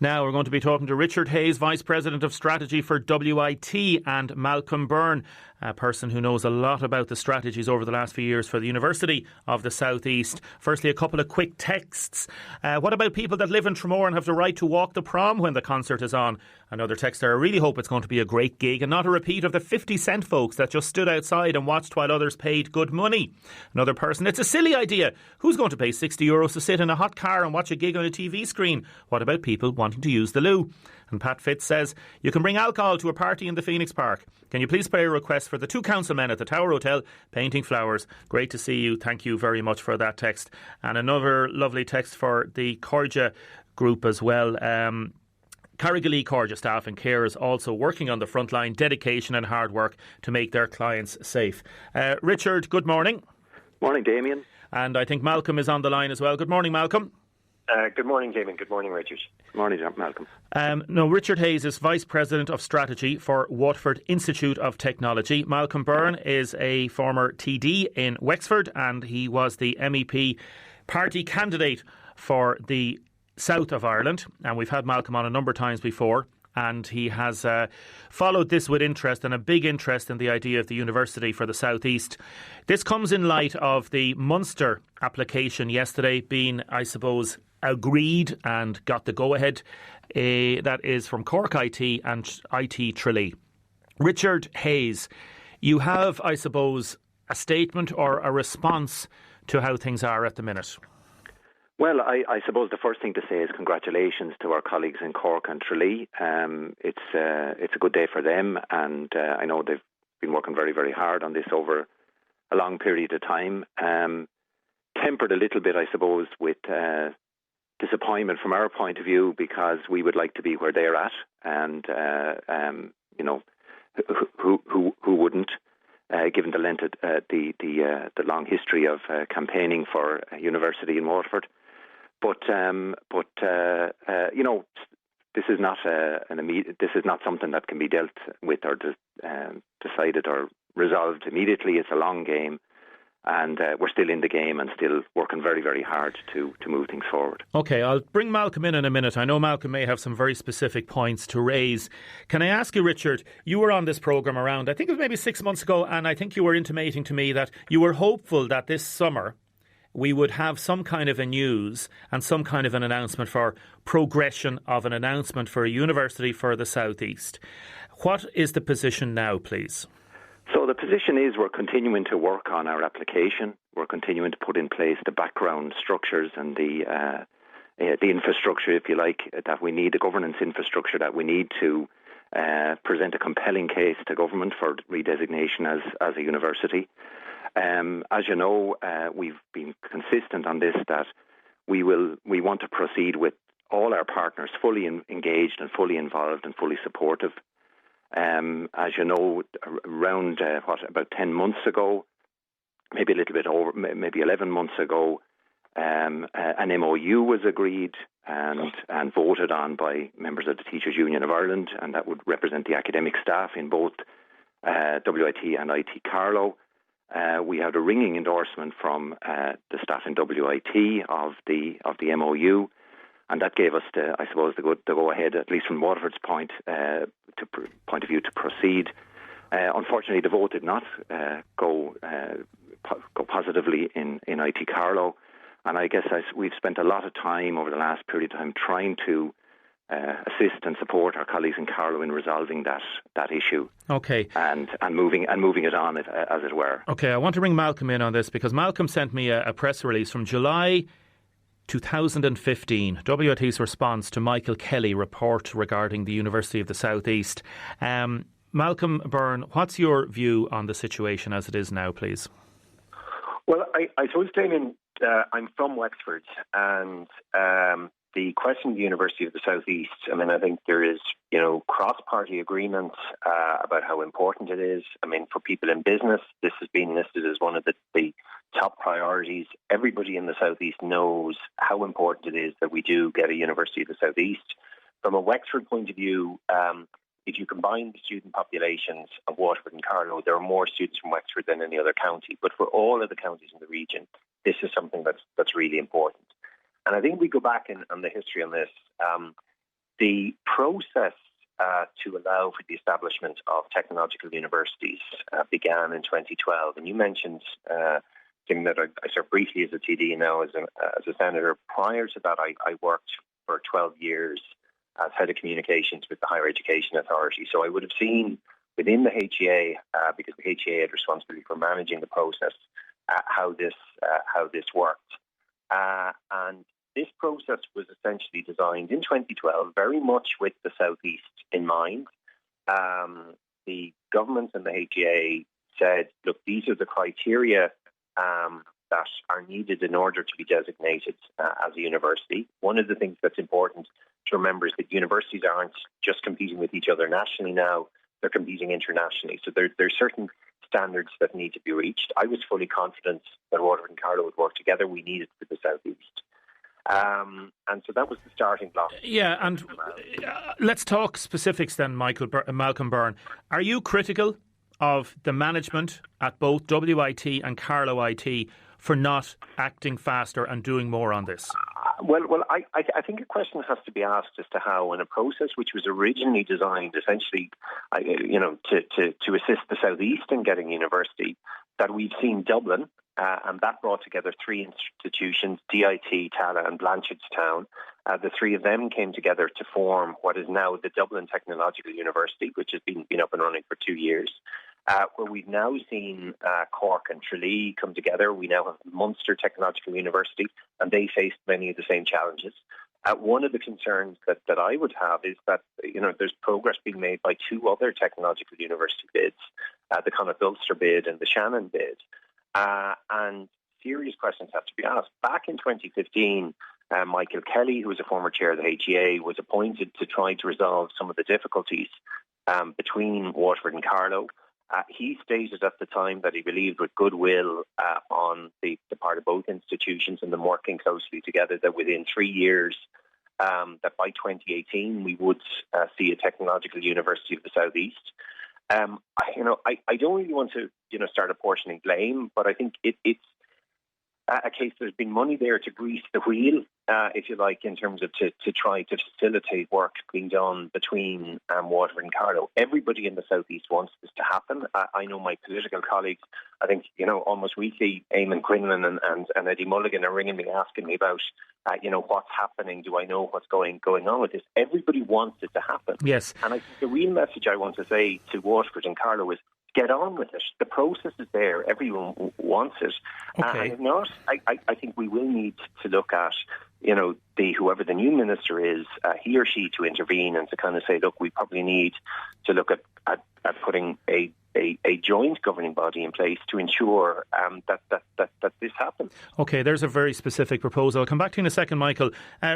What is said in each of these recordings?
Now we're going to be talking to Richard Hayes, Vice President of Strategy for WIT, and Malcolm Byrne, a person who knows a lot about the strategies over the last few years for the University of the South East. Firstly, a couple of quick texts. What about people that live in Tramore and have the right to walk the prom when the concert is on? Another texter, I really hope it's going to be a great gig and not a repeat of the 50-cent folks that just stood outside and watched while others paid good money. Another person, it's a silly idea. Who's going to pay €60 to sit in a hot car and watch a gig on a TV screen? What about people wanting to use the loo? And Pat Fitz says, you can bring alcohol to a party in the Phoenix Park. Can you please play a request for the 2 councilmen at the Tower Hotel painting flowers? Great to see you. Thank you very much for that text. And another lovely text for the Corja group as well. Carrigalee Corja staff and carers also working on the front line, dedication and hard work to make their clients safe. Richard, good morning. Morning, Damien. And I think Malcolm is on the line as well. Good morning, Malcolm. Good morning, Damien. Good morning, Richard. Good morning, Malcolm. Richard Hayes is Vice President of Strategy for Waterford Institute of Technology. Malcolm Byrne is a former TD in Wexford and he was the MEP party candidate for the South of Ireland. And we've had Malcolm on a number of times before. And he has followed this with interest and a big interest in the idea of the University for the South East. This comes in light of the Munster application yesterday being, I suppose, agreed and got the go-ahead. That is from Cork IT and IT Tralee. Richard Hayes, you have, I suppose, a statement or a response to how things are at the minute. Well, I suppose the first thing to say is congratulations to our colleagues in Cork and Tralee. It's a good day for them, and I know they've been working very, very hard on this over a long period of time. Tempered a little bit, I suppose, with disappointment from our point of view, because we would like to be where they're at, and who wouldn't, given the length of the long history of campaigning for a university in Waterford. But this is not this is not something that can be dealt with or decided or resolved immediately. It's a long game. And we're still in the game and still working very, very hard to move things forward. OK, I'll bring Malcolm in a minute. I know Malcolm may have some very specific points to raise. Can I ask you, Richard, you were on this programme around, I think it was maybe 6 months ago, and I think you were intimating to me that you were hopeful that this summer we would have some kind of a news and some kind of an announcement for progression of an announcement for a university for the South East. What is the position now, please? So the position is we're continuing to work on our application. We're continuing to put in place the background structures and the infrastructure, if you like, that we need, the governance infrastructure that we need to present a compelling case to government for redesignation as a university. As you know, we've been consistent on this, that we want to proceed with all our partners fully engaged and fully involved and fully supportive. As you know, around about 10 months ago, maybe a little bit over, maybe 11 months ago, an MOU was agreed and voted on by members of the Teachers Union of Ireland, and that would represent the academic staff in both WIT and IT Carlow. We had a ringing endorsement from the staff in WIT of the MOU, and that gave us the go ahead, at least from Waterford's point of view, to proceed. Unfortunately, the vote did not go positively in IT Carlow, and I guess we've spent a lot of time over the last period of time trying to assist and support our colleagues in Carlow in resolving that issue. Okay. And moving it on, as it were. Okay, I want to bring Malcolm in on this, because Malcolm sent me a press release from July 2015, WIT's response to Michael Kelly report regarding the University of the South East. Malcolm Byrne, what's your view on the situation as it is now, please? Well, I suppose, Damien, I'm from Wexford, and the question of the University of the South East, I mean, I think there is, cross-party agreement about how important it is. I mean, for people in business, this has been listed as one of the top priorities. Everybody in the South East knows how important it is that we do get a University of the South East. From a Wexford point of view, if you combine the student populations of Waterford and Carlow, there are more students from Wexford than any other county. But for all of the counties in the region, this is something that's really important. And I think we go back on the history on this. The process to allow for the establishment of technological universities began in 2012. And you mentioned something that I served briefly as a TD and now as a senator. Prior to that, I worked for 12 years as head of communications with the Higher Education Authority. So I would have seen within the HEA, because the HEA had responsibility for managing the process, how this worked. And this process was essentially designed in 2012 very much with the South East in mind. The government and the HEA said, look, these are the criteria that are needed in order to be designated as a university. One of the things that's important to remember is that universities aren't just competing with each other nationally now, they're competing internationally. So there's certain standards that need to be reached. I was fully confident that Waterford and Carlow would work together. We needed for the South East. And so that was the starting block. Yeah, and let's talk specifics then, Malcolm Byrne. Are you critical of the management at both WIT and Carlow IT for not acting faster and doing more on this? Well, I think a question has to be asked as to how, in a process which was originally designed essentially, to assist the South East in getting a university, that we've seen Dublin, and that brought together three institutions, DIT, Tala and Blanchardstown. The three of them came together to form what is now the Dublin Technological University, which has been up and running for 2 years. Where we've now seen Cork and Tralee come together. We now have Munster Technological University, and they faced many of the same challenges. One of the concerns that I would have is that there's progress being made by two other technological university bids, the Connacht Ulster bid and the Shannon bid. And serious questions have to be asked. Back in 2015, Michael Kelly, who was a former chair of the HEA, was appointed to try to resolve some of the difficulties between Waterford and Carlow. He stated at the time that he believed with goodwill on the part of both institutions and them working closely together that within 3 years, that by 2018 we would see a technological university of the South East. I don't really want to start apportioning blame, but I think it's a case there's been money there to grease the wheel, if you like, in terms of to try to facilitate work being done between Waterford and Carlow. Everybody in the South East wants this to happen. I know my political colleagues, I think, almost weekly, Eamon Quinlan and Eddie Mulligan are ringing me asking me about, what's happening. Do I know what's going on with this? Everybody wants it to happen. Yes. And I think the real message I want to say to Waterford and Carlow is, get on with it. The process is there. Everyone wants it. Okay. And if not, I think we will need to look at, whoever the new minister is, he or she to intervene and to kind of say, look, we probably need to look at putting a joint governing body in place to ensure that this happens. OK, there's a very specific proposal. I'll come back to you in a second, Michael.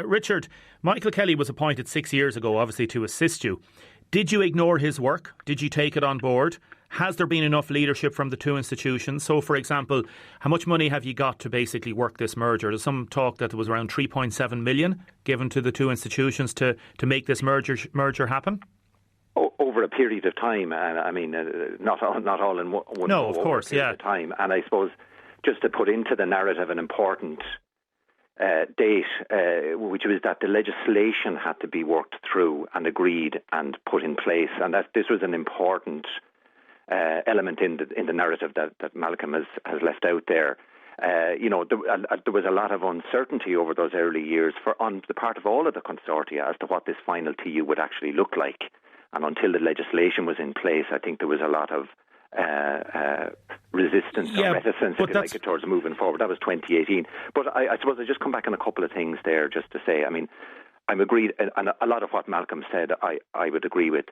Richard, Michael Kelly was appointed 6 years ago, obviously, to assist you. Did you ignore his work? Did you take it on board? Has there been enough leadership from the two institutions? So, for example, how much money have you got to basically work this merger? There's some talk that there was around 3.7 million given to the two institutions to make this merger happen. Over a period of time, and I mean, not all in one. No, of course, yeah. Time, and I suppose just to put into the narrative an important date, which was that the legislation had to be worked through and agreed and put in place, and that this was an important element in the narrative that Malcolm has left out there. There was a lot of uncertainty over those early years on the part of all of the consortia as to what this final TU would actually look like. And until the legislation was in place, I think there was a lot of resistance or reticence, if you like, towards moving forward. That was 2018. But I suppose I just come back on a couple of things there just to say, I mean, I'm agreed, and a lot of what Malcolm said I would agree with.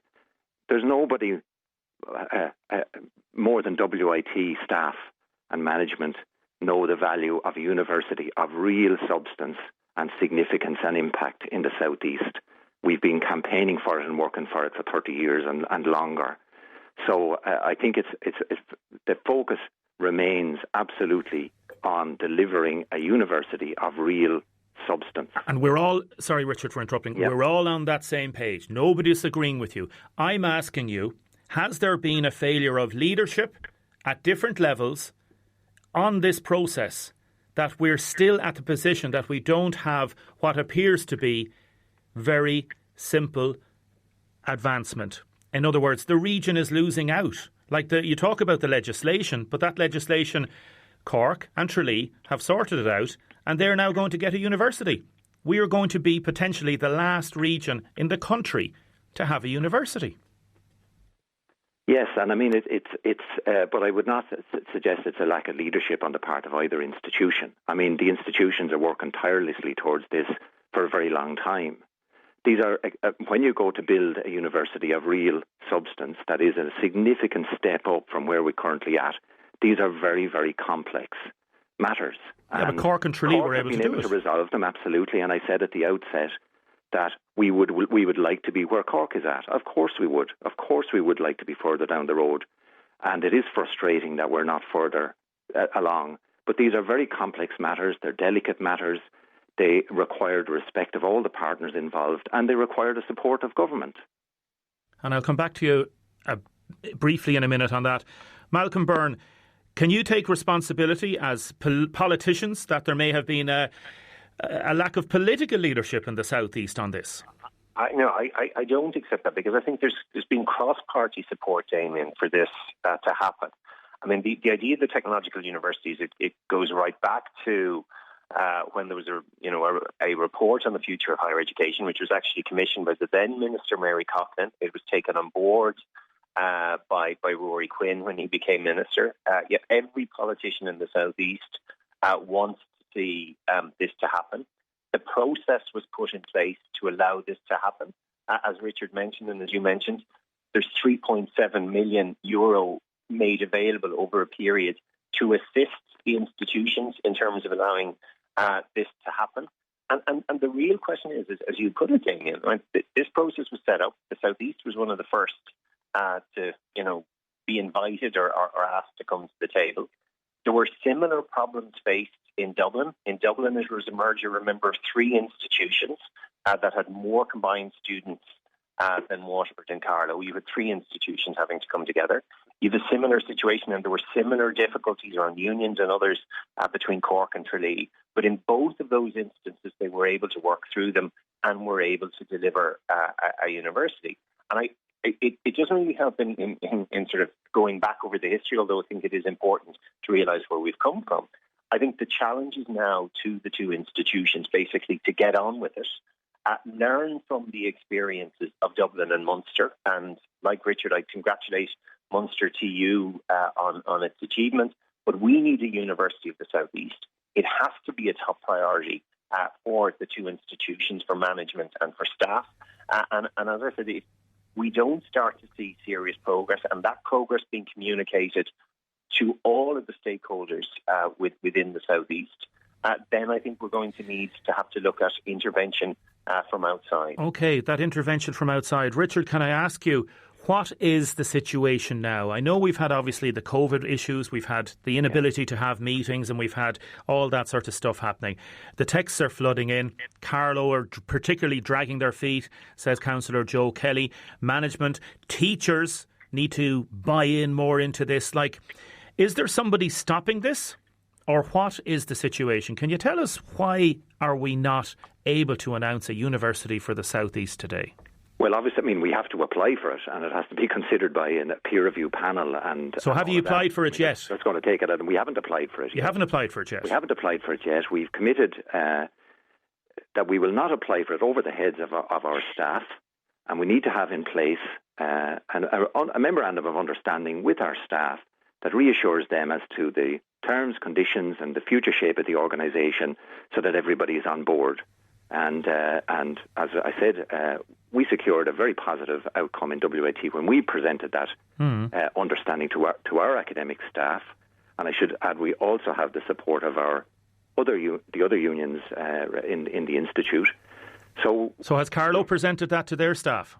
There's nobody more than WIT staff and management know the value of a university of real substance and significance and impact in the South East. We've been campaigning for it and working for it for 30 years and longer. So I think it's the focus remains absolutely on delivering a university of real substance. And we're all, sorry Richard for interrupting, we're all on that same page. Nobody's agreeing with you. I'm asking you, has there been a failure of leadership at different levels on this process that we're still at the position that we don't have what appears to be very simple advancement. In other words, the region is losing out. You talk about the legislation, but that legislation, Cork and Tralee have sorted it out, and they're now going to get a university. We are going to be potentially the last region in the country to have a university. Yes, and I mean but I would not suggest it's a lack of leadership on the part of either institution. I mean, the institutions are working tirelessly towards this for a very long time. These are when you go to build a university of real substance, that is a significant step up from where we're currently at. These are very, very complex matters. Yeah, but Cork and Tralee were able to do it. To resolve them, absolutely. And I said at the outset that we would like to be where Cork is at. Of course we would. Of course we would like to be further down the road. And it is frustrating that we're not further along. But these are very complex matters. They're delicate matters. They require the respect of all the partners involved, and they require the support of government. And I'll come back to you briefly in a minute on that. Malcolm Byrne, can you take responsibility as politicians that there may have been a lack of political leadership in the South East on this? I don't accept that, because I think there's been cross-party support, Damien, for this to happen. I mean, the idea of the technological universities, it goes right back to when there was a report on the future of higher education, which was actually commissioned by the then Minister Mary Coughlin. It was taken on board by Rory Quinn when he became minister. Yet every politician in the South East wants to see this to happen. The process was put in place to allow this to happen. As Richard mentioned, and as you mentioned, there's €3.7 million made available over a period to assist the institutions in terms of allowing this to happen. And the real question is as you put it, Damien, right, this process was set up. The South East was one of the first to be invited or asked to come to the table. There were similar problems faced in Dublin. In Dublin, it was a merger, remember, of three institutions that had more combined students than Waterford and Carlow. You had three institutions having to come together. You have a similar situation, and there were similar difficulties around unions and others between Cork and Tralee. But in both of those instances, they were able to work through them and were able to deliver a university. And it doesn't really help in sort of going back over the history, although I think it is important to realise where we've come from. I think the challenge is now to the two institutions basically to get on with it, learn from the experiences of Dublin and Munster. And like Richard, I congratulate Munster TU on its achievement. But we need a University of the South East. It has to be a top priority for the two institutions, for management and for staff. And as I said, if we don't start to see serious progress, and that progress being communicated to all of the stakeholders within the South East, then I think we're going to need to have to look at intervention from outside. OK, that intervention from outside. Richard, can I ask you, what is the situation now? I know we've had obviously the COVID issues, we've had the inability to have meetings, and we've had all that sort of stuff happening. The texts are flooding in. Carlow are particularly dragging their feet, says Councillor Joe Kelly. Management, teachers need to buy in more into this. Is there somebody stopping this? Or what is the situation? Can you tell us why are we not able to announce a university for the South East today? Well, obviously, we have to apply for it, and it has to be considered by a peer review panel. So have you applied for it yet? That's going to take it out, and we haven't applied for it yet. You haven't applied for it yet? We haven't applied for it yet. We've committed that we will not apply for it over the heads of our staff, and we need to have in place a memorandum of understanding with our staff that reassures them as to the terms, conditions, and the future shape of the organisation, so that everybody is on board. And as I said, we secured a very positive outcome in WIT when we presented that understanding to our academic staff. And I should add, we also have the support of the other unions in the institute. So has Carlow presented that to their staff?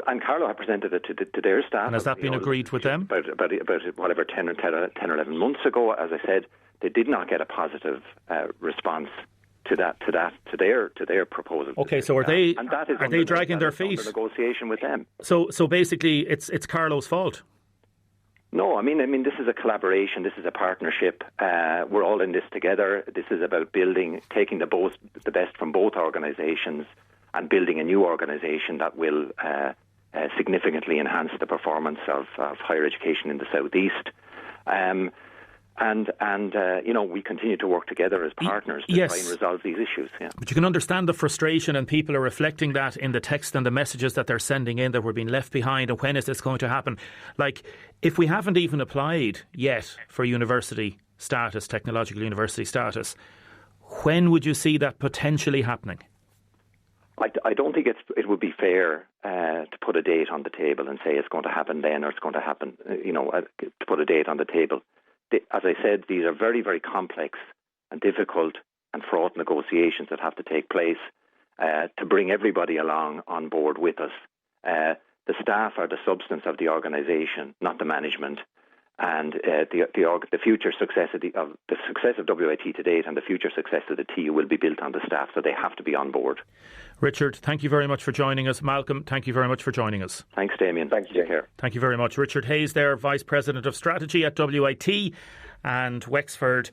And Carlow have presented it to their staff. And has that been agreed with them? About whatever 10 or 11 months ago, as I said, they did not get a positive response to their proposal. Okay, so are they dragging their feet? Under negotiation with them. So basically, it's Carlow's fault. No, I mean this is a collaboration. This is a partnership. We're all in this together. This is about taking the best from both organisations, and building a new organisation that will significantly enhance the performance of higher education in the South East. We continue to work together as partners to try and resolve these issues. Yeah. But you can understand the frustration, and people are reflecting that in the text and the messages that they're sending in, that we're being left behind, and when is this going to happen? Like, if we haven't even applied yet for university status, technological university status, when would you see that potentially happening? I don't think it would be fair to put a date on the table and say it's going to happen then or it's going to happen, to put a date on the table. As I said, these are very, very complex and difficult and fraught negotiations that have to take place to bring everybody along on board with us. The staff are the substance of the organisation, not the management. And the future success of the success of WIT to date and the future success of the TU will be built on the staff, so they have to be on board. Richard, thank you very much for joining us. Malcolm, thank you very much for joining us. Thanks, Damien. Thank you. Take care. Thank you very much. Richard Hayes there, Vice President of Strategy at WIT, and Wexford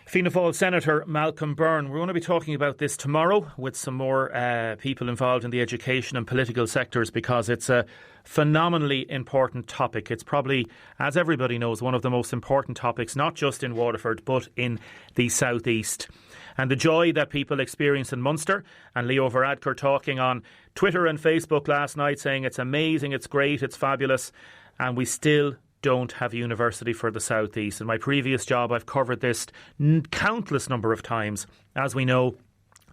Fianna Fáil Senator Malcolm Byrne. We're going to be talking about this tomorrow with some more people involved in the education and political sectors, because it's a phenomenally important topic. It's probably, as everybody knows, one of the most important topics, not just in Waterford but in the South East. And the joy that people experience in Munster, and Leo Varadkar talking on Twitter and Facebook last night saying it's amazing, it's great, it's fabulous, and we still don't have a university for the South East. In my previous job, I've covered this countless number of times. As we know,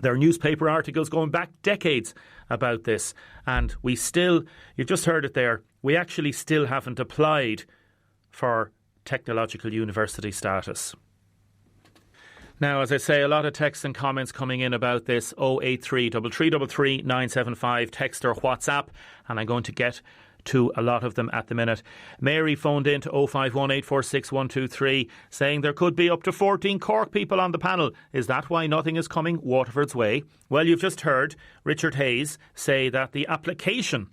there are newspaper articles going back decades about this, and we still, you've just heard it there, we actually still haven't applied for technological university status. Now, as I say, a lot of texts and comments coming in about this. 083 3333 975, text or WhatsApp, and I'm going to get to a lot of them at the minute. Mary phoned in to 051 846 123 saying there could be up to 14 Cork people on the panel. Is that why nothing is coming Waterford's way? Well, you've just heard Richard Hayes say that the application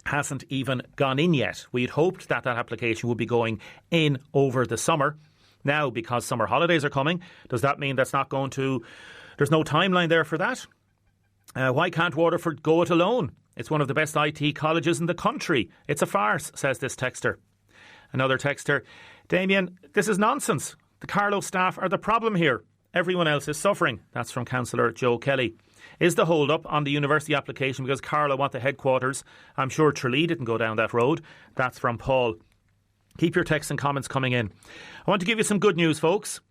hasn't even gone in yet. We'd hoped that application would be going in over the summer. Now, because summer holidays are coming, does that mean there's no timeline there for that? Why can't Waterford go it alone? It's one of the best IT colleges in the country. It's a farce, says this texter. Another texter, Damien, this is nonsense. The Carlow staff are the problem here. Everyone else is suffering. That's from Councillor Joe Kelly. Is the hold-up on the university application because Carlow want the headquarters? I'm sure Tralee didn't go down that road. That's from Paul. Keep your texts and comments coming in. I want to give you some good news, folks.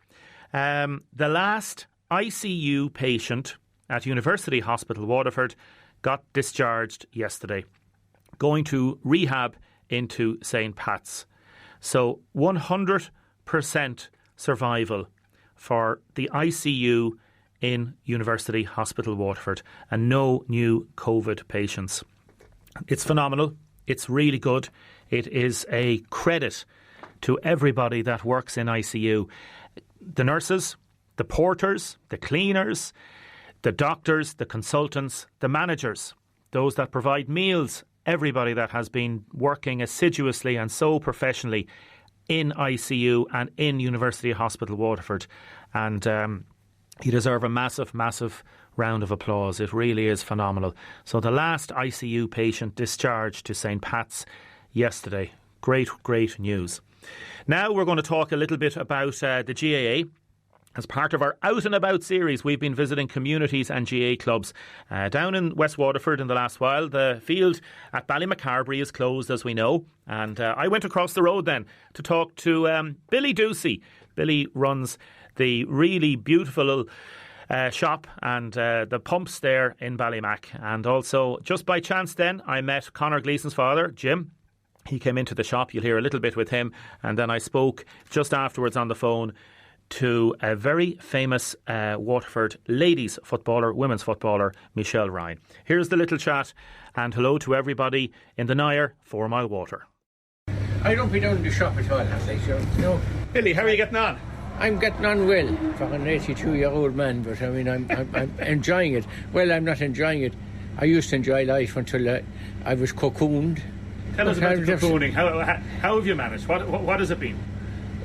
The last ICU patient at University Hospital Waterford got discharged yesterday, going to rehab into St. Pat's. So 100% survival for the ICU in University Hospital Waterford, and no new COVID patients. It's phenomenal. It's really good. It is a credit to everybody that works in ICU. The nurses, the porters, the cleaners, the doctors, the consultants, the managers, those that provide meals, everybody that has been working assiduously and so professionally in ICU and in University Hospital Waterford. And you deserve a massive, massive round of applause. It really is phenomenal. So the last ICU patient discharged to St. Pat's yesterday. Great, great news. Now we're going to talk a little bit about the GAA. As part of our Out and About series, we've been visiting communities and GAA clubs down in West Waterford in the last while. The field at Ballymacarbery is closed, as we know. And I went across the road then to talk to Billy Deise. Billy runs the really beautiful shop and the pumps there in Ballymac. And also, just by chance then, I met Conor Gleeson's father, Jim. He came into the shop. You'll hear a little bit with him. And then I spoke just afterwards on the phone to a very famous Waterford ladies footballer, women's footballer, Michelle Ryan. Here's the little chat, and hello to everybody in the Nire 4 Mile Water. I don't be down in the shop at all, have I? So, no. Billy, how are you getting on? I'm getting on well for an 82-year-old man, but I mean, I'm enjoying it. Well, I'm not enjoying it. I used to enjoy life until I was cocooned. Tell us about the cocooning. How have you managed? What has it been?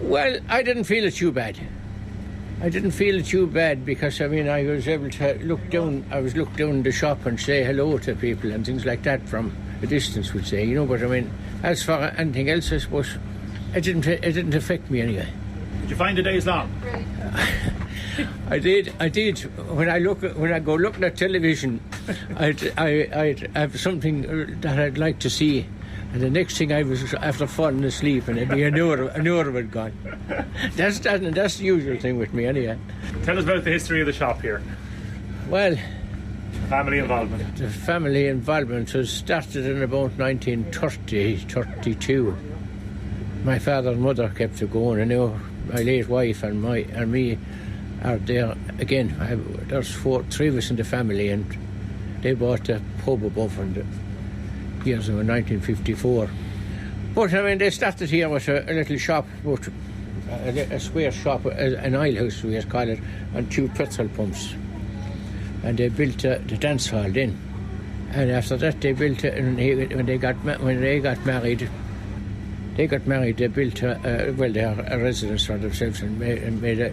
Well, I didn't feel it too bad. I didn't feel it too bad because, I mean, I was able to look down the shop and say hello to people and things like that from a distance, we'd say, you know. But, I mean, as for anything else, I suppose, it didn't affect me anyway. Did you find the days long? I did. When I go looking at television, I'd have something that I'd like to see, and the next thing I was after falling asleep, and it'd be an hour of it gone. That's the usual thing with me, anyway. Tell us about the history of the shop here. Well, family involvement. The family involvement was started in about 1932. My father and mother kept it going, and now my late wife and me are there again. There's three of us in the family, and they bought a pub above in the years of 1954. But I mean, they started here with a little shop, but a square shop, an aisle house we call it, and 2 petrol pumps. And they built the dance hall then. And after that, they built when they got married. They built a residence for themselves and made a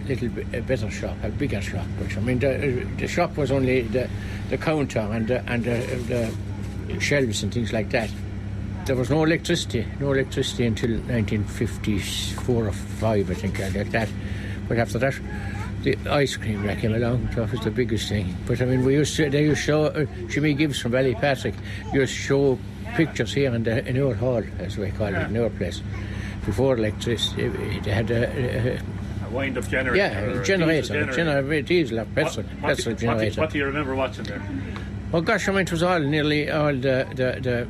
better shop, a bigger shop. Which, I mean, the shop was only the counter and the shelves and things like that. There was no electricity until 1954 or 5, I think, like that. But after that, the ice cream that came along. That was the biggest thing. But I mean, they used to show Jimmy Gibbs from Ballypatrick used to show pictures here in our hall, as we call it, in our place. Before electricity, they had a wind-up generator. Yeah, a diesel or petrol generator. What do you remember watching there? Oh gosh, I mean, it was nearly all the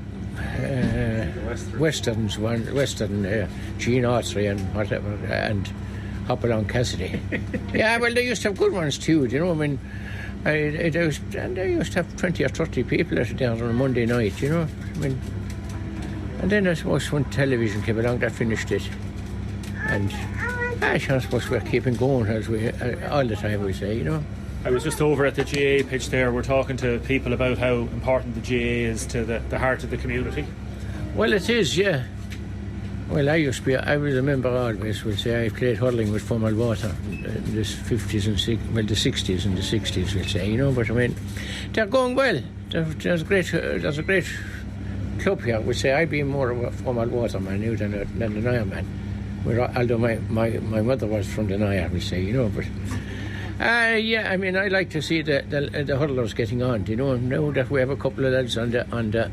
westerns, Gene Autry and whatever, and Hopalong Cassidy. Yeah, well, they used to have good ones too, you know. I mean, they used to have 20 or 30 people there on a Monday night, you know. I mean, and then I suppose when television came along, that finished it. And I suppose we're keeping going as we all the time, we say, you know. I was just over at the GAA pitch there. We're talking to people about how important the GAA is to the heart of the community. Well, it is, yeah. Well, I was a member always. We'll say I played hurling with Fumal Water in the 50s and the 60s and the 60s, we'll say, you know. But I mean, they're going well. There's a great club here. We'll say I'd be more of a Fumal Water man now than the Nire man. Although my mother was from the Nire, we'll say, you know. But yeah, I mean, I like to see the hurlers getting on, you know. Now that we have a couple of lads on the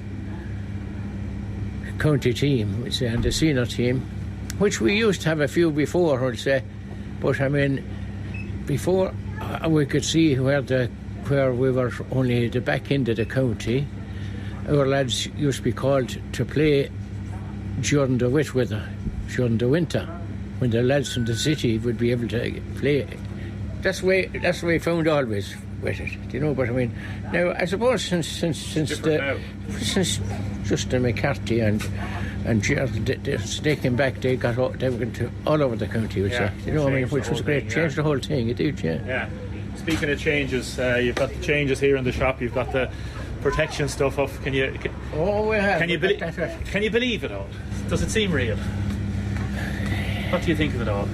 county team, we'd say, and the senior team, which we used to have a few before, I'd say, but I mean, before we could see where we were only the back end of the county. Our lads used to be called to play during the wet weather, during the winter, when the lads from the city would be able to play. That's the way we found always with it, you know. But I mean, now I suppose since Justin McCarthy and Gerald, they came back, they went to all over the county, which you know, I mean, which was great. Changed the whole thing, it did, yeah. Yeah. Speaking of changes, you've got the changes here in the shop. You've got the protection stuff off. Can you believe it all? Does it seem real? What do you think of it all?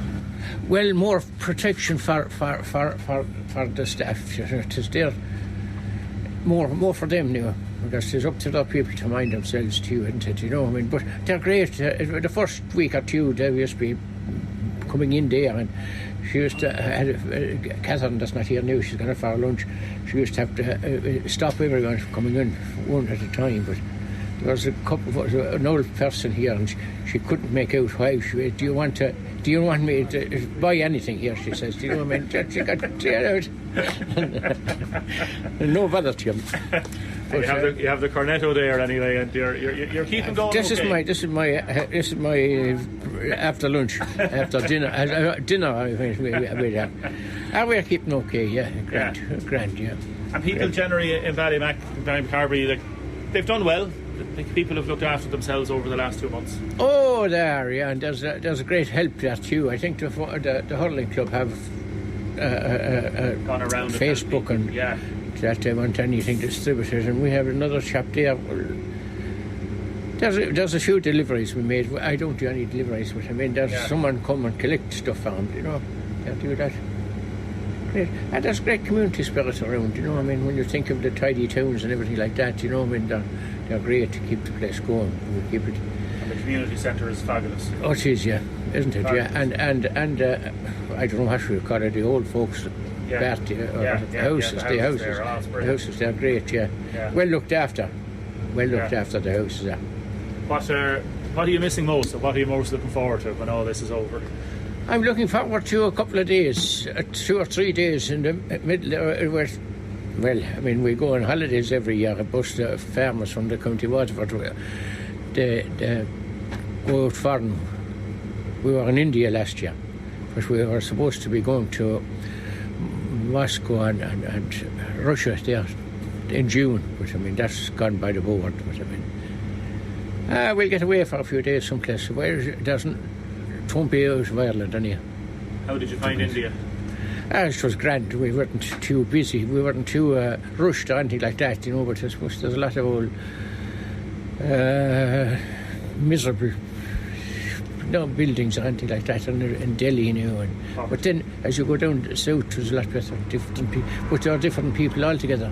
Well, more protection for the staff. It is there more for them now, because it's up to the people to mind themselves too, isn't it? You know, I mean, but they're great. The first week or two, they used to be coming in there, and she used to Catherine, that's not here now. She's gone for lunch. She used to have to stop everyone from coming in one at a time, but. There was an old person here, and she couldn't make out why. Do you want me to buy anything here? She says. Do you know what I mean? She got to get out. No bother to him. You have the cornetto there anyway, and you're keeping going. This is my after lunch, after dinner. We're keeping okay. Yeah, grand. Yeah. And people generally in Ballymacarbery, they've done well. People have looked after themselves over the last 2 months. Oh, there, yeah, and there's a great help there too. I think the hurling club have gone around Facebook and that they want anything distributed, and we have another chap there. There's a few deliveries we made. I don't do any deliveries, but I mean, there's someone come and collect stuff for them, you know. Can't do that. And there's great community spirit around, you know. I mean, when you think of the tidy towns and everything like that, you know, I mean, they're great to keep the place going. We keep it. And the community centre is fabulous. Oh, it is, yeah, isn't it? Fabulous. Yeah, and I don't know what we call it. The old folks, the houses, the houses, they're great. Yeah, well looked after. Well looked after the houses. Yeah. What are you missing most, and what are you most looking forward to when all this is over? I'm looking forward to a couple of days, 2 or 3 days in the middle. Well, I mean, we go on holidays every year. I bus the farmers from the county Waterford. They go out foreign. We were in India last year, but we were supposed to be going to Moscow and Russia there in June. But I mean, that's gone by the board. But I mean, we'll get away for a few days someplace where it won't be out of Ireland anyhow. How did you find India? It was grand. We weren't too busy. We weren't too rushed or anything like that, you know. But I suppose there's a lot of old miserable buildings or anything like that in Delhi, you know. But then, as you go down the south, there's a lot better. Different people, but there are different people altogether.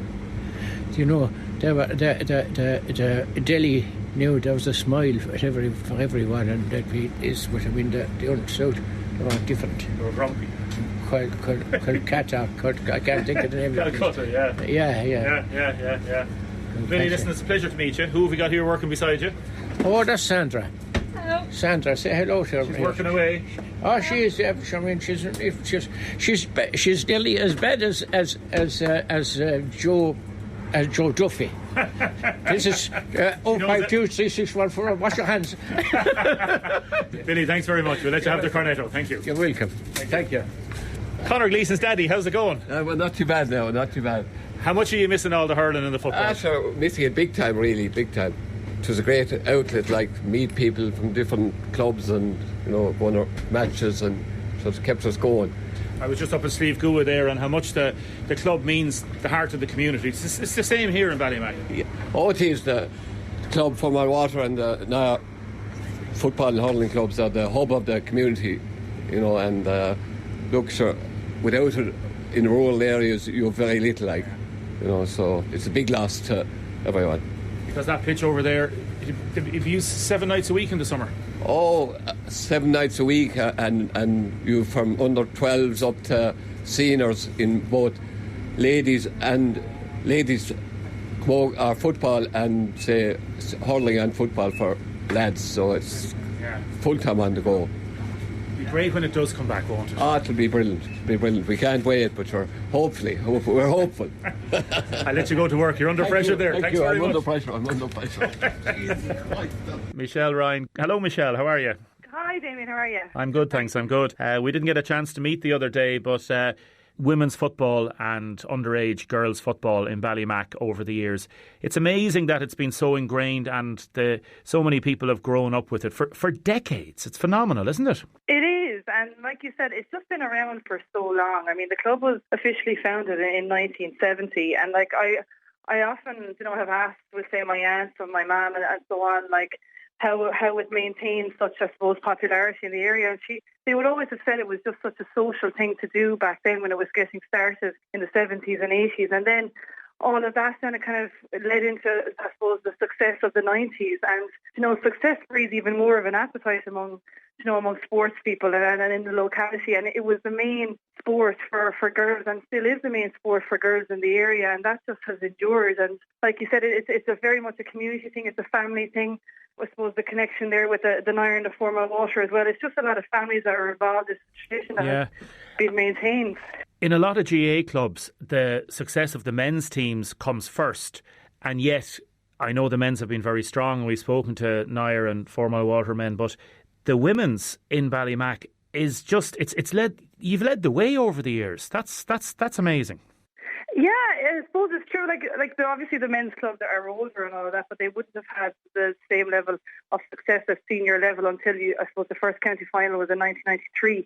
You know, the Delhi. There was a smile for everyone, and that is what I mean. The old south, they were different. They were grumpy. Kolkata, I can't think of the name. Calcutta, yeah. Vinny, listen, it's a pleasure to meet you. Who have we got here working beside you? Oh, that's Sandra. Hello. Sandra, say hello to her. She's working away. Oh, she is. I mean, she's nearly as bad as Joe Duffy. This is 05236141. Wash your hands. Billy, thanks very much. We'll let you have the cornetto. Thank you. You're welcome. Thank you. Conor Gleeson's daddy, how's it going? Well, not too bad now, not too bad. How much are you missing all the hurling and the football? Sure, missing it big time, really, big time. It was a great outlet, like meet people from different clubs and, you know, going to matches, and so it kept us going. I was just up in Slieve Gua there, and how much the club means the heart of the community. It's the same here in Ballymac. Yeah. Oh, it is. The club for my water and the Nire football and hurling clubs are the hub of the community, you know, and look, sure, without it in rural areas you have very little, like, you know, so it's a big loss to everyone. Because that pitch over there, if you use 7 nights a week in the summer. Oh, 7 nights a week, and you from under 12s up to seniors in both ladies football and say hurling and football for lads. So it's full time on the go. It'll be great when it does come back, won't it? Oh, it'll be brilliant. We can't wait, but we're hopeful. I'll let you go to work. You're under pressure there. Thanks very much. I'm under pressure. Michelle Ryan. Hello, Michelle. How are you? Hi, Damien. How are you? I'm good, thanks. I'm good. We didn't get a chance to meet the other day, but women's football and underage girls' football in Ballymac over the years. It's amazing that it's been so ingrained and so many people have grown up with it for decades. It's phenomenal, isn't it? It is, and like you said, it's just been around for so long. I mean, the club was officially founded in 1970, and like I often, you know, have asked, with say my aunts and my mum and so on, like how it maintained such, I suppose, popularity in the area. And they would always have said it was just such a social thing to do back then when it was getting started in the 70s and 80s. And then all of that then it kind of led into, I suppose, the success of the 90s. And, you know, success breeds even more of an appetite among sports people and in the locality. And it was the main sport for girls, and still is the main sport for girls in the area. And that just has endured. And like you said, it's a very much a community thing. It's a family thing. I suppose the connection there with the Nire and the former water as well. It's just a lot of families that are involved. It's a tradition that has been maintained. In a lot of GA clubs, the success of the men's teams comes first, and yet I know the men's have been very strong. We've spoken to Nire and former water men, but the women's in Ballymac is just you've led the way over the years. That's amazing. Yeah, I suppose it's true. Like obviously the men's clubs are older and all of that, but they wouldn't have had the same level of success at senior level until I suppose the first county final was in 1993.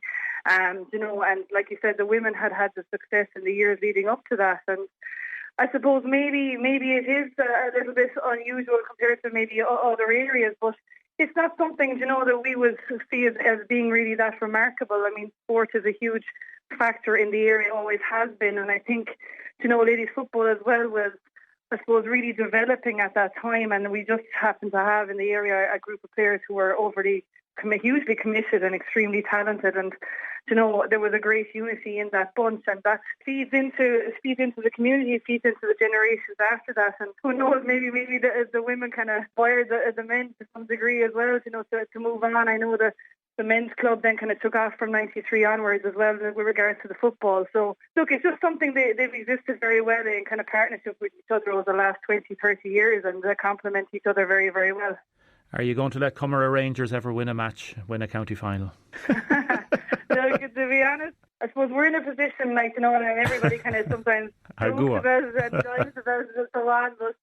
You know, and like you said, the women had the success in the years leading up to that, and I suppose maybe it is a little bit unusual compared to maybe other areas, but it's not something, that we would see as being really that remarkable. I mean, sport is a huge factor in the area, always has been, and I think, ladies football as well was, I suppose, really developing at that time, and we just happened to have in the area a group of players who were hugely committed and extremely talented, and there was a great unity in that bunch, and that feeds into the community, feeds into the generations after that, and who knows, maybe the women kind of inspired the men to some degree as well, to move on. I know that the men's club then kind of took off from 93 onwards as well with regards to the football. So, look, it's just something they've existed very well in kind of partnership with each other over the last 20, 30 years, and they complement each other very, very well. Are you going to let Cummeragh Rangers ever win a county final? Look, to be honest, I suppose we're in a position, and everybody kind of sometimes jokes about it and jokes about it and so on, but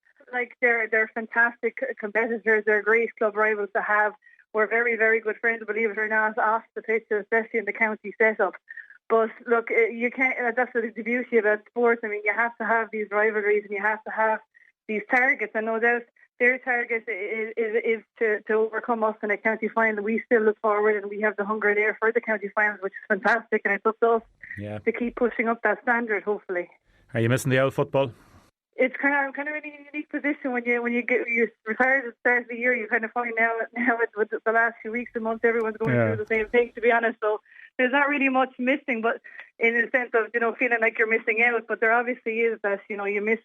they're fantastic competitors, they're great club rivals to have. We're very, very good friends, believe it or not, off the pitch, especially in the county setup. But look, you can't. That's the beauty about sports. I mean, you have to have these rivalries and you have to have these targets. And no doubt, their target is to overcome us in a county final. We still look forward, and we have the hunger there for the county finals, which is fantastic. And it's up to us to keep pushing up that standard. Hopefully. Are you missing the old football? It's kind of in a unique position when you're retired at the start of the year. You kind of find now with the last few weeks and months, everyone's going through the same thing, to be honest. So there's not really much missing, but in the sense of feeling like you're missing out. But there obviously is that you miss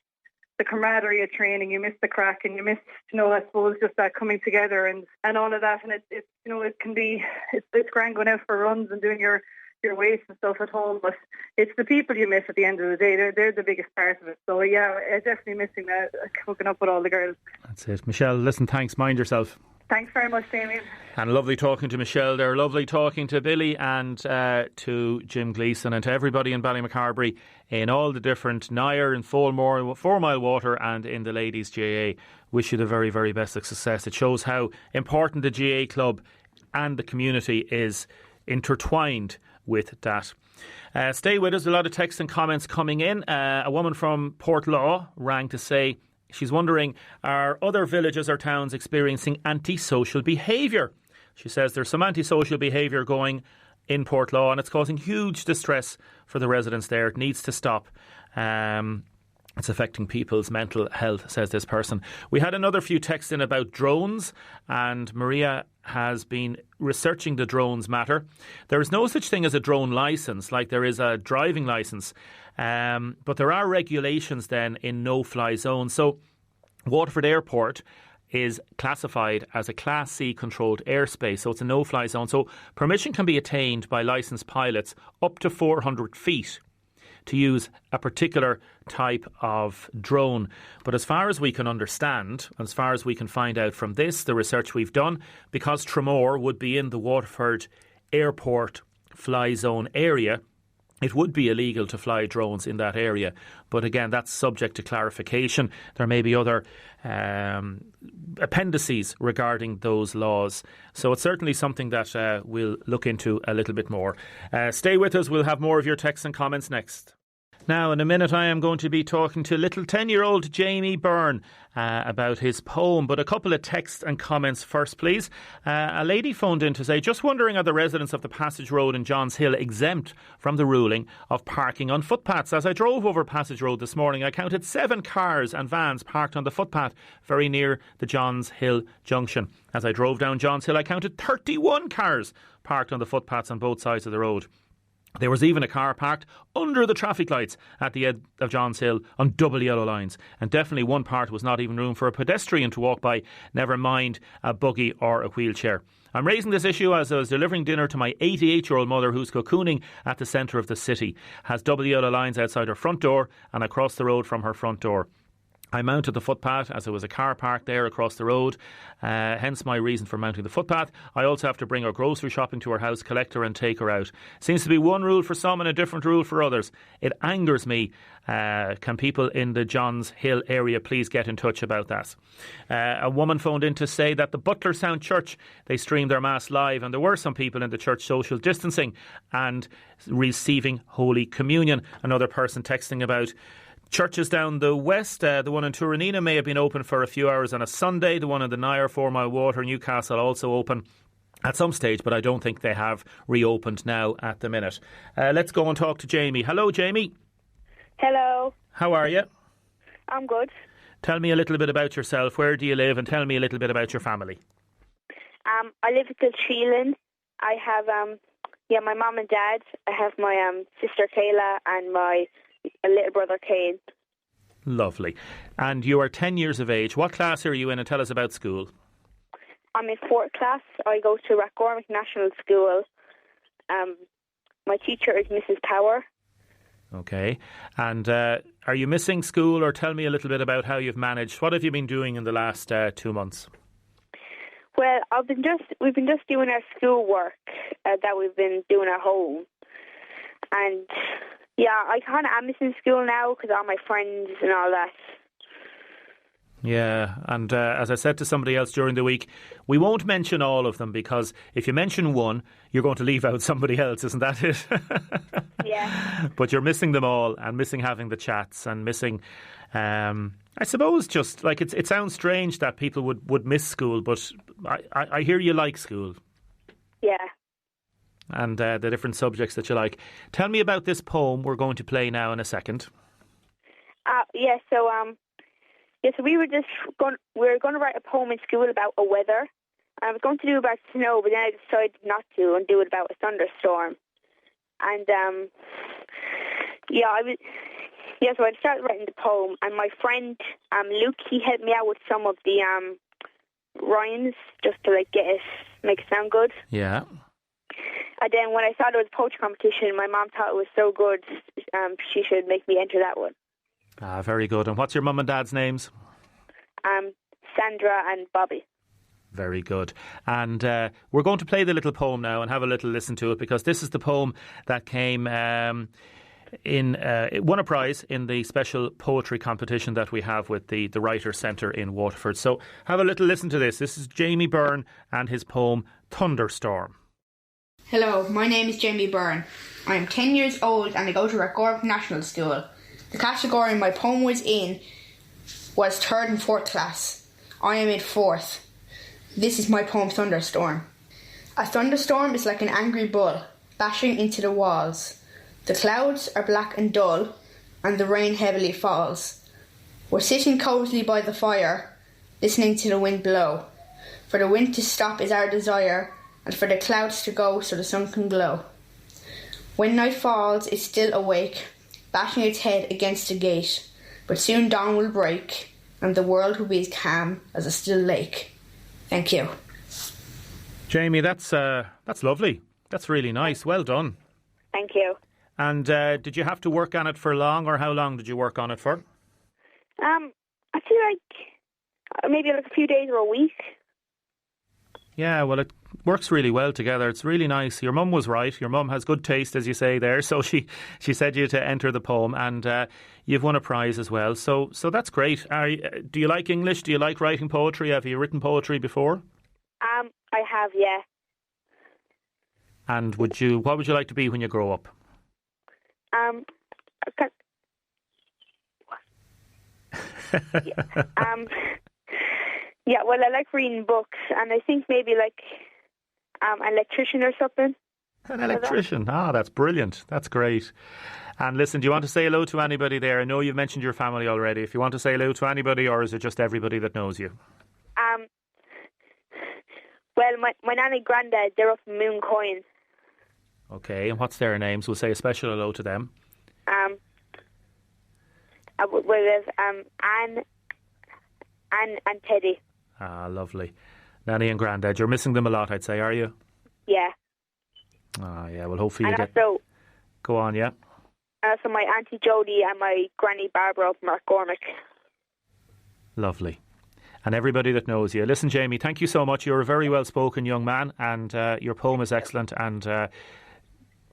the camaraderie of training, you miss the crack, and you miss I suppose just that coming together and all of that. And it can be it's grand going out for runs and doing your weights and stuff at home, but it's the people you miss at the end of the day. They're the biggest part of it. So yeah, definitely missing that, hooking up with all the girls. That's it. Michelle, listen, thanks. Mind yourself. Thanks very much, Damien. And lovely talking to Michelle there. Lovely talking to Billy and to Jim Gleeson and to everybody in Ballymacarbery in all the different Nire and Foulmore, 4 Mile Water and in the Ladies GAA. Wish you the very, very best of success. It shows how important the GAA club and the community is intertwined with that. Stay with us. A lot of texts and comments coming in. A woman from Portlaw rang to say she's wondering, are other villages or towns experiencing antisocial behaviour? She says there's some antisocial behaviour going in Portlaw and it's causing huge distress for the residents there. It needs to stop. It's affecting people's mental health, says this person. We had another few texts in about drones, and Maria has been researching the drones matter. There is no such thing as a drone licence, like there is a driving licence, but there are regulations then in no-fly zones. So Waterford Airport is classified as a Class C controlled airspace, so it's a no-fly zone. So permission can be attained by licensed pilots up to 400 feet to use a particular type of drone. But as far as we can understand, as far as we can find out from this, the research we've done, because Tramore would be in the Waterford Airport fly zone area, it would be illegal to fly drones in that area. But again, that's subject to clarification. There may be other appendices regarding those laws. So it's certainly something that we'll look into a little bit more. Stay with us. We'll have more of your texts and comments next. Now, in a minute, I am going to be talking to little 10-year-old Jamie Byrne about his poem. But a couple of texts and comments first, please. A lady phoned in to say, just wondering, are the residents of the Passage Road in Johns Hill exempt from the ruling of parking on footpaths? As I drove over Passage Road this morning, I counted 7 cars and vans parked on the footpath very near the Johns Hill junction. As I drove down Johns Hill, I counted 31 cars parked on the footpaths on both sides of the road. There was even a car parked under the traffic lights at the end of Johns Hill on double yellow lines. And definitely one part was not even room for a pedestrian to walk by, never mind a buggy or a wheelchair. I'm raising this issue as I was delivering dinner to my 88-year-old mother who's cocooning at the centre of the city, has double yellow lines outside her front door and across the road from her front door. I mounted the footpath as there was a car parked there across the road, hence my reason for mounting the footpath. I also have to bring her grocery shopping to her house, collect her and take her out. Seems to be one rule for some and a different rule for others. It angers me. Can people in the Johns Hill area please get in touch about that? A woman phoned in to say that the Butler Sound Church, they streamed their Mass live and there were some people in the church social distancing and receiving Holy Communion. Another person texting about Churches down the west, the one in Turanina may have been open for a few hours on a Sunday. The one in the Nire, 4 Mile Water, Newcastle, also open at some stage, but I don't think they have reopened now at the minute. Let's go and talk to Jamie. Hello, Jamie. Hello. How are you? I'm good. Tell me a little bit about yourself. Where do you live? And tell me a little bit about your family. I live at Kilsheelan. I have my mum and dad. I have my sister Kayla and my little brother Kane. Lovely. And you are 10 years of age. What class are you in? And tell us about school. I'm in 4th class. I go to Rathgormack National School. My teacher is Mrs. Power. Okay. And are you missing school, or tell me a little bit about how you've managed? What have you been doing in the last 2 months? Well, we've been just doing our schoolwork that we've been doing at home. And yeah, I kind of am missing school now because all my friends and all that. Yeah, and as I said to somebody else during the week, we won't mention all of them, because if you mention one, you're going to leave out somebody else, isn't that it? Yeah. But you're missing them all, and missing having the chats, and missing, I suppose, just like it sounds strange that people would miss school, but I hear you like school. Yeah. And the different subjects that you like. Tell me about this poem we're going to play now in a second. So we were going to write a poem in school about a weather. I was going to do about snow, but then I decided not to and do it about a thunderstorm. And so I started writing the poem, and my friend Luke, he helped me out with some of the rhymes just to make it sound good. Yeah. And then when I saw there was a poetry competition, my mom thought it was so good, she should make me enter that one. Ah, very good. And what's your mum and dad's names? Sandra and Bobby. Very good. And we're going to play the little poem now and have a little listen to it, because this is the poem that came it won a prize in the special poetry competition that we have with the Writers Centre in Waterford. So have a little listen to this. This is Jamie Byrne and his poem Thunderstorm. Hello, my name is Jamie Byrne. I am 10 years old and I go to Rathgormack National School. The category my poem was in was 3rd and 4th class. I am in 4th. This is my poem Thunderstorm. A thunderstorm is like an angry bull bashing into the walls. The clouds are black and dull and the rain heavily falls. We're sitting cosily by the fire, listening to the wind blow. For the wind to stop is our desire, and for the clouds to go so the sun can glow. When night falls, it's still awake, bashing its head against the gate, but soon dawn will break, and the world will be as calm as a still lake. Thank you. Jamie, that's lovely. That's really nice. Well done. Thank you. And did you have to work on it for long, or how long did you work on it for? I feel like maybe a few days or a week. Yeah, well, it works really well together. It's really nice. Your mum was right. Your mum has good taste, as you say there. So she said you to enter the poem, and you've won a prize as well. So that's great. Do you like English? Do you like writing poetry? Have you written poetry before? I have, yeah. And what would you like to be when you grow up? Well, I like reading books, and I think maybe like an electrician or something. An electrician? That's brilliant. That's great. And listen, do you want to say hello to anybody there? I know you've mentioned your family already. If you want to say hello to anybody, or is it just everybody that knows you? Well, my nan and granddad, they're up in Mooncoin. Okay, and what's their names? We'll say a special hello to them. There's Anne and Teddy. Ah, lovely. Nanny and Grandad. You're missing them a lot, I'd say, are you? Yeah. Ah, yeah. Well, hopefully you also, go on, yeah. And also my Auntie Jodie and my Granny Barbara up in Rathgormack. Lovely. And everybody that knows you. Listen, Jamie, thank you so much. You're a very well-spoken young man, and your poem is excellent, and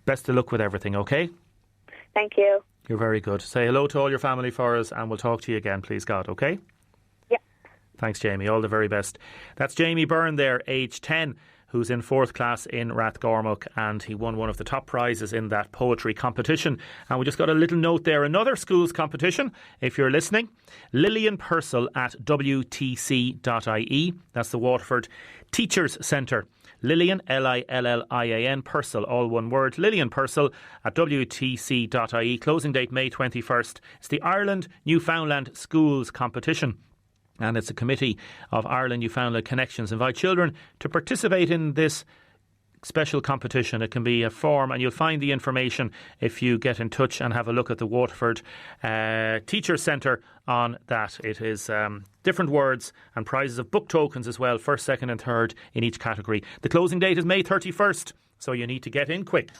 best of luck with everything, okay? Thank you. You're very good. Say hello to all your family for us, and we'll talk to you again, please God, okay? Yeah. Thanks, Jamie. All the very best. That's Jamie Byrne there, age 10, who's in 4th class in Rathgormuck, and he won one of the top prizes in that poetry competition. And we just got a little note there, another schools competition, if you're listening. Lillian Purcell at WTC.ie. That's the Waterford Teachers Centre. Lillian, Lillian Purcell, all one word. Lillian Purcell at WTC.ie. Closing date May 21st. It's the Ireland Newfoundland Schools Competition. And it's a committee of Ireland Newfoundland Connections. Invite children to participate in this special competition. It can be a form, and you'll find the information if you get in touch and have a look at the Waterford Teachers Centre on that. It is different words and prizes of book tokens as well, 1st, 2nd and 3rd in each category. The closing date is May 31st. So you need to get in quick.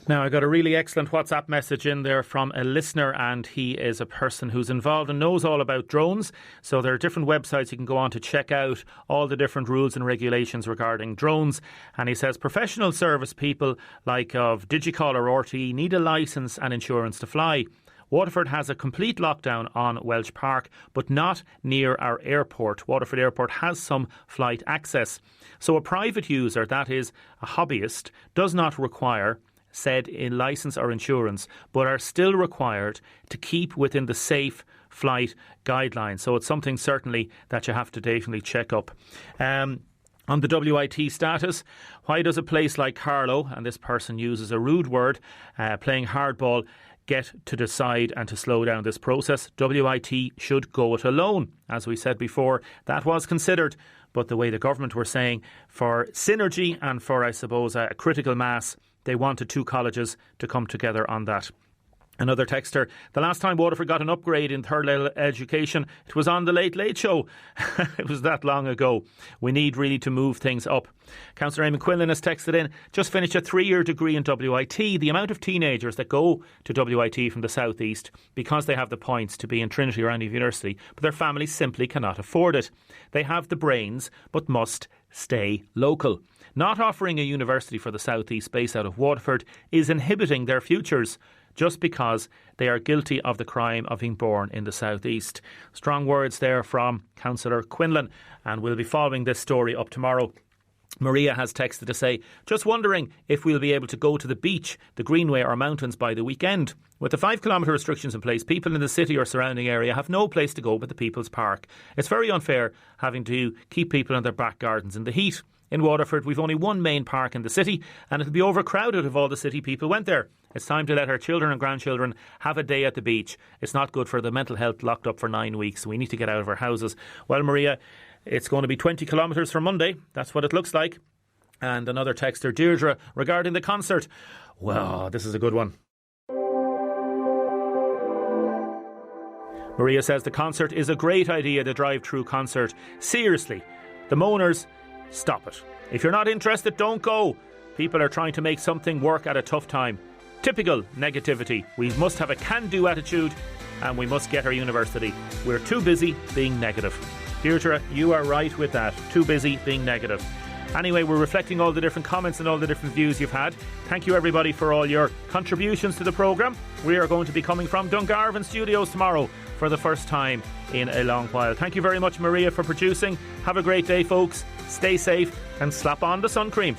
Now, I got a really excellent WhatsApp message in there from a listener, and he is a person who's involved and knows all about drones. So there are different websites you can go on to check out all the different rules and regulations regarding drones. And he says professional service people like of Digicall or RTE need a licence and insurance to fly. Waterford has a complete lockdown on Welsh Park, but not near our airport. Waterford Airport has some flight access. So a private user, that is a hobbyist, does not require said in licence or insurance, but are still required to keep within the safe flight guidelines. So it's something certainly that you have to definitely check up. On the WIT status, why does a place like Carlow, and this person uses a rude word, playing hardball, get to decide and to slow down this process? WIT should go it alone. As we said before, that was considered, but the way the government were saying, for synergy and for, I suppose, a critical mass, they wanted 2 colleges to come together on that. Another texter, the last time Waterford got an upgrade in third level education, it was on the Late Late Show. It was that long ago. We need really to move things up. Councillor Eamon Quinlan has texted in, just finished a 3-year degree in WIT. The amount of teenagers that go to WIT from the South East because they have the points to be in Trinity or any university, but their families simply cannot afford it. They have the brains, but must stay local. Not offering a university for the South East based out of Waterford is inhibiting their futures, just because they are guilty of the crime of being born in the South East. Strong words there from Councillor Quinlan, and we'll be following this story up tomorrow. Maria has texted to say, just wondering if we'll be able to go to the beach, the Greenway or mountains by the weekend. With the 5-kilometre restrictions in place, people in the city or surrounding area have no place to go but the People's Park. It's very unfair having to keep people in their back gardens in the heat. In Waterford, we've only one main park in the city, and it'll be overcrowded if all the city people went there. It's time to let our children and grandchildren have a day at the beach. It's not good for the mental health locked up for 9 weeks. We need to get out of our houses. Well, Maria, it's going to be 20 kilometres from Monday. That's what it looks like. And another texter, Deirdre, regarding the concert. Well, this is a good one. Maria says the concert is a great idea, the drive-through concert. Seriously, the moaners, stop it. If you're not interested, don't go. People are trying to make something work at a tough time. Typical negativity. We must have a can-do attitude, and we must get our university. We're too busy being negative. Deirdre, you are right with that. Too busy being negative. Anyway, we're reflecting all the different comments and all the different views you've had. Thank you, everybody, for all your contributions to the programme. We are going to be coming from Dungarvan Studios tomorrow for the first time in a long while. Thank you very much, Maria, for producing. Have a great day, folks. Stay safe and slap on the sun cream.